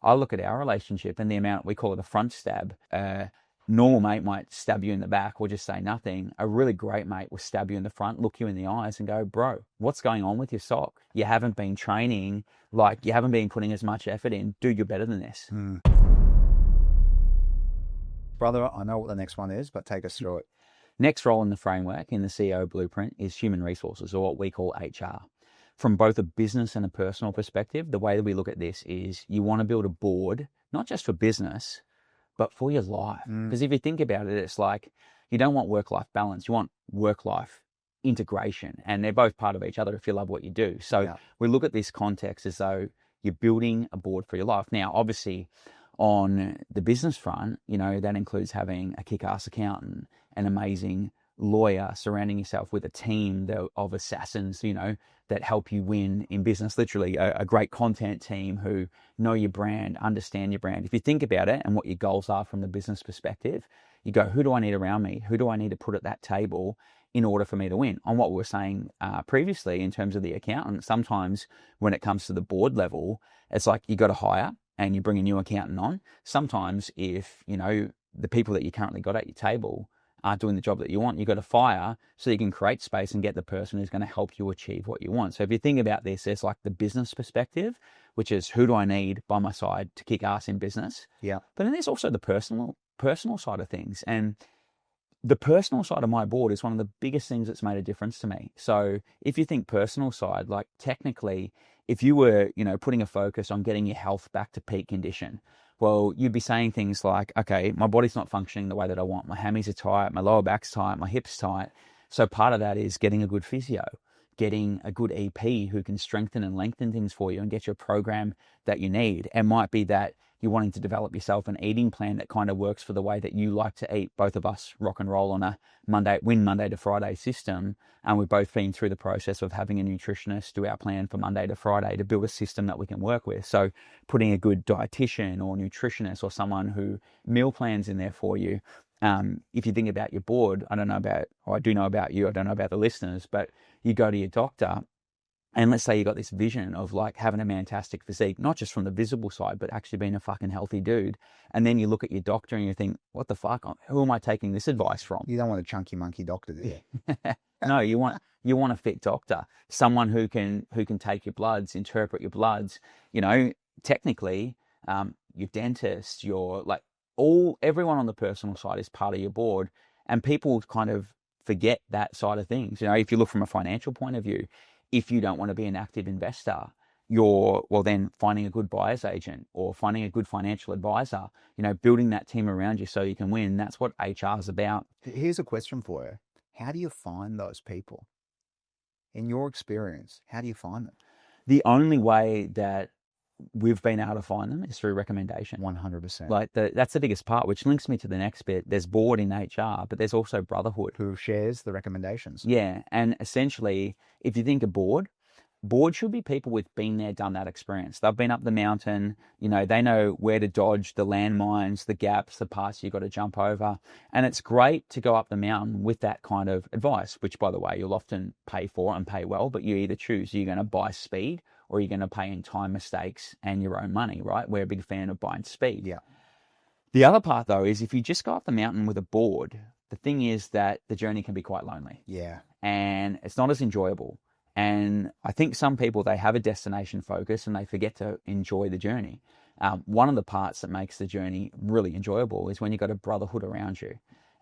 I look at our relationship and the amount, we call it a front stab. Normal mate might stab you in the back or just say nothing. A really great mate will stab you in the front, look you in the eyes and go, bro, what's going on with your sock? You haven't been training, like you haven't been putting as much effort in. Dude, you're better than this. Brother, I know what the next one is, but take us through it. Next role in the framework in the CEO blueprint is human resources, or what we call HR. From both a business and a personal perspective, the way that we look at this is you want to build a board, not just for business, but for your life. Because if you think about it, it's like you don't want work-life balance. You want work-life integration, and they're both part of each other if you love what you do. So we look at this context as though you're building a board for your life. Now, obviously, on the business front, you know, that includes having a kick-ass accountant, an amazing lawyer, surrounding yourself with a team of assassins, you know, that help you win in business. Literally a great content team who know your brand, understand your brand. If you think about it and what your goals are from the business perspective, you go, who do I need around me? Who do I need to put at that table in order for me to win? On what we were saying previously in terms of the accountant, sometimes when it comes to the board level, it's like you got to hire and you bring a new accountant on. Sometimes if, you know, the people that you currently got at your table aren't doing the job that you want, you've got to fire so you can create space and get the person who's going to help you achieve what you want. So if you think about this, there's like the business perspective, which is who do I need by my side to kick ass in business? Yeah. But then there's also the personal side of things. And the personal side of my board is one of the biggest things that's made a difference to me. So if you think personal side, like technically, if you were, you know, putting a focus on getting your health back to peak condition, well, you'd be saying things like, okay, my body's not functioning the way that I want. My hammies are tight, my lower back's tight, my hips tight. So part of that is getting a good physio, getting a good EP who can strengthen and lengthen things for you and get you a program that you need. It might be that you're wanting to develop yourself an eating plan that kind of works for the way that you like to eat. Both of us rock and roll on a Monday to Friday system. And we've both been through the process of having a nutritionist do our plan for Monday to Friday to build a system that we can work with. So putting a good dietitian or nutritionist or someone who meal plans in there for you. If you think about your board, I do know about you, I don't know about the listeners, but you go to your doctor and let's say you got this vision of like having a Mantastic physique, not just from the visible side, but actually being a fucking healthy dude. And then you look at your doctor and you think, what the fuck? Who am I taking this advice from? You don't want a chunky monkey doctor, do you? No, you want a fit doctor, someone who can take your bloods, interpret your bloods. You know, technically, your dentist, everyone on the personal side is part of your board, and people kind of forget that side of things. You know, if you look from a financial point of view, if you don't want to be an active investor, then finding a good buyer's agent or finding a good financial advisor, you know, building that team around you so you can win. That's what HR is about. Here's a question for you. How do you find those people? In your experience, how do you find them? The only way that we've been able to find them is through recommendation. 100%. Like that's the biggest part, which links me to the next bit. There's board in HR, but there's also brotherhood. Who shares the recommendations. Yeah. And essentially, if you think of board should be people with been there, done that experience. They've been up the mountain, you know, they know where to dodge the landmines, the gaps, the parts you've got to jump over. And it's great to go up the mountain with that kind of advice, which by the way, you'll often pay for and pay well, but you either choose, you're going to buy speed or you're going to pay in time, mistakes, and your own money, right? We're a big fan of buying speed. Yeah. The other part, though, is if you just go up the mountain with a board, the thing is that the journey can be quite lonely. Yeah. And it's not as enjoyable. And I think some people, they have a destination focus and they forget to enjoy the journey. One of the parts that makes the journey really enjoyable is when you've got a brotherhood around you.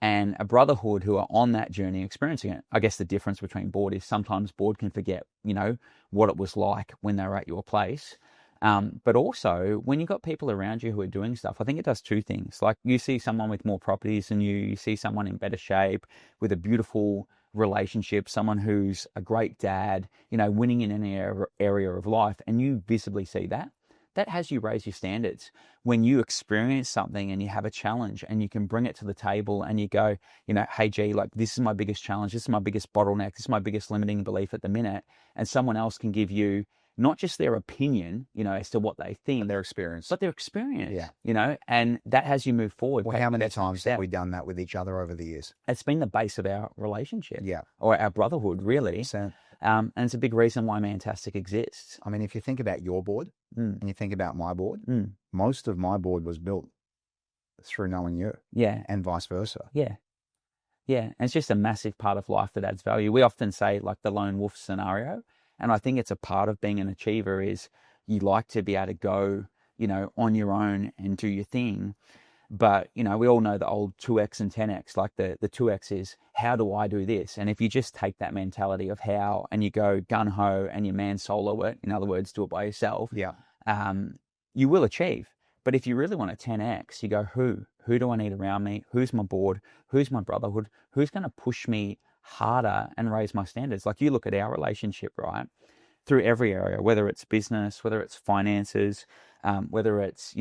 And a brotherhood who are on that journey experiencing it. I guess the difference between board is sometimes board can forget, you know, what it was like when they were at your place. But also when you've got people around you who are doing stuff, I think it does two things. Like you see someone with more properties than you see someone in better shape with a beautiful relationship, someone who's a great dad, you know, winning in any area of life. And you visibly see that. That has you raise your standards. When you experience something and you have a challenge and you can bring it to the table and you go, you know, hey, G, like this is my biggest challenge. This is my biggest bottleneck. This is my biggest limiting belief at the minute. And someone else can give you not just their opinion, you know, as to what they think. Their experience. But their experience, you know, and that has you move forward. Well, how many times have we done that with each other over the years? It's been the base of our relationship. Yeah. Or our brotherhood, really. And it's a big reason why Mantastic exists. I mean, if you think about your board Mm. and you think about my board, Mm. most of my board was built through knowing you Yeah. and vice versa. Yeah. Yeah. And it's just a massive part of life that adds value. We often say like the lone wolf scenario. And I think it's a part of being an achiever is you like to be able to go, on your own and do your thing. But, we all know the old 2x and 10x, like the 2x is how do I do this? And if you just take that mentality of how and you go gun ho and you man solo it, in other words, do it by yourself, Yeah. you will achieve. But if you really want a 10x, you go, who do I need around me? Who's my board? Who's my brotherhood? Who's going to push me harder and raise my standards? Like you look at our relationship, right? Through every area, whether it's business, whether it's finances, whether it's,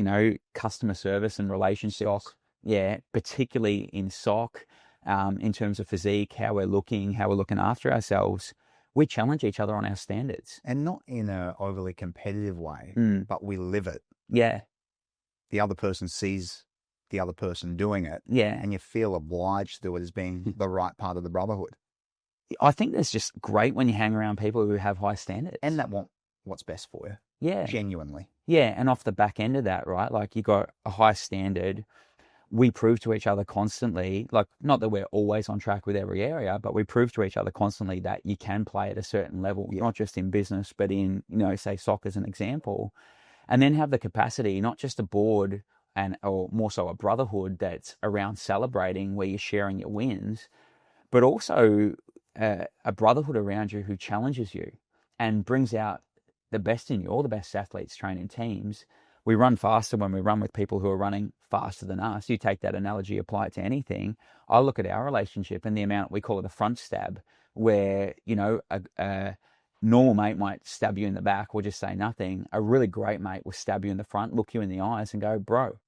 customer service and relationships. SOC. Yeah, particularly in SOC, in terms of physique, how we're looking after ourselves. We challenge each other on our standards. And not in a overly competitive way, but we live it. Yeah. The other person sees the other person doing it. Yeah. And you feel obliged to do it as being the right part of the brotherhood. I think that's just great when you hang around people who have high standards. And that want what's best for you. Yeah. Genuinely. Yeah. And off the back end of that, right? Like you got a high standard. We prove to each other constantly, like not that we're always on track with every area, but we prove to each other constantly that you can play at a certain level, not just in business, but in, say soccer as an example, and then have the capacity, not just a board or more so a brotherhood that's around celebrating where you're sharing your wins, but also a brotherhood around you who challenges you and brings out the best in you. All the best athletes train in teams. We run faster when we run with people who are running faster than us. You take that analogy, apply it to anything. I look at our relationship and the amount, we call it a front stab, where, a normal mate might stab you in the back or just say nothing. A really great mate will stab you in the front, look you in the eyes and go, bro,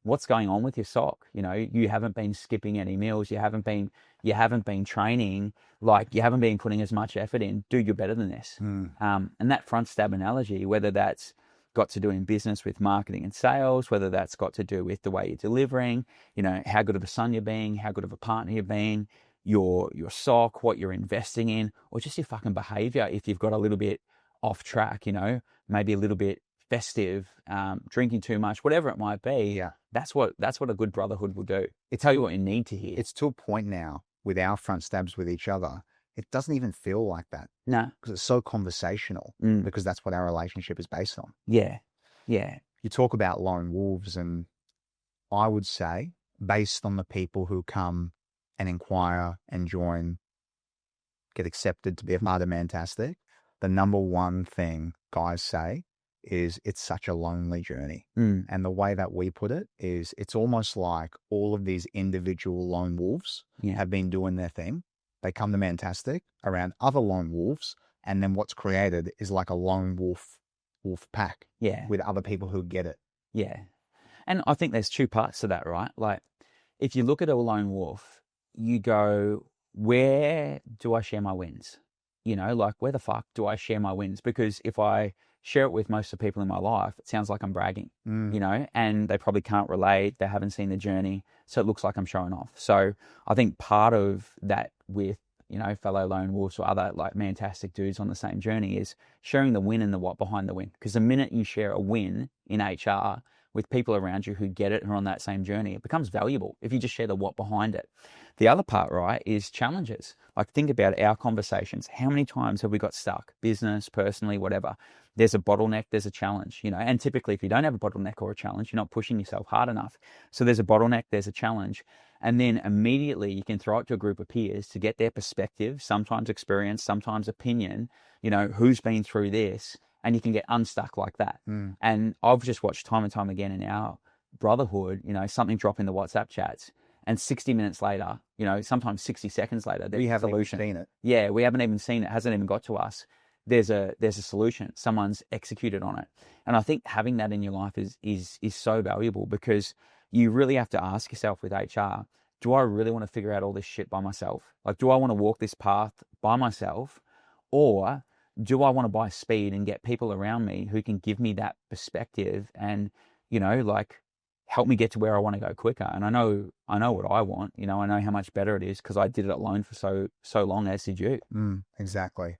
what's going on with your sock? You haven't been skipping any meals. You haven't been training, like you haven't been putting as much effort in. Dude, you're better than this. And that front stab analogy, whether that's got to do in business with marketing and sales, whether that's got to do with the way you're delivering, how good of a son you're being, how good of a partner you're being, your sock, what you're investing in, or just your fucking behavior. If you've got a little bit off track, maybe a little bit festive, drinking too much, whatever it might be. Yeah. That's what a good brotherhood will do. It tell you what you need to hear. It's to a point now with our front stabs with each other. It doesn't even feel like that. No. Because it's so conversational, because that's what our relationship is based on. Yeah. Yeah. You talk about lone wolves, and I would say, based on the people who come and inquire and join, get accepted to be a part of Mantastic, the number one thing guys say is it's such a lonely journey. And the way that we put it is it's almost like all of these individual lone wolves have been doing their thing. They come to Mantastic around other lone wolves, and then what's created is like a lone wolf pack with other people who get it. Yeah. And I think there's two parts to that, right? Like if you look at a lone wolf, you go, where do I share my wins? Like where the fuck do I share my wins? Because if I share it with most of the people in my life, it sounds like I'm bragging, and they probably can't relate. They haven't seen the journey. So it looks like I'm showing off. So I think part of that with, fellow lone wolves or other like Mantastic dudes on the same journey is sharing the win and the what behind the win. Because the minute you share a win in HR with people around you who get it and are on that same journey, it becomes valuable if you just share the what behind it. The other part, right, is challenges. Like think about our conversations. How many times have we got stuck? Business, personally, whatever. There's a bottleneck, there's a challenge, and typically if you don't have a bottleneck or a challenge, you're not pushing yourself hard enough. So there's a bottleneck, there's a challenge. And then immediately you can throw it to a group of peers to get their perspective, sometimes experience, sometimes opinion, who's been through this, and you can get unstuck like that. And I've just watched time and time again in our brotherhood, something drop in the WhatsApp chats, and 60 minutes later, sometimes 60 seconds later, there's a solution. We haven't even seen it. Yeah, we haven't even seen it. Hasn't even got to us. There's a solution. Someone's executed on it. And I think having that in your life is so valuable, because you really have to ask yourself with HR, do I really want to figure out all this shit by myself? Like, do I want to walk this path by myself, or do I want to buy speed and get people around me who can give me that perspective and, help me get to where I want to go quicker. And I know what I want. You know, I know how much better it is because I did it alone for so long, as did you. Exactly.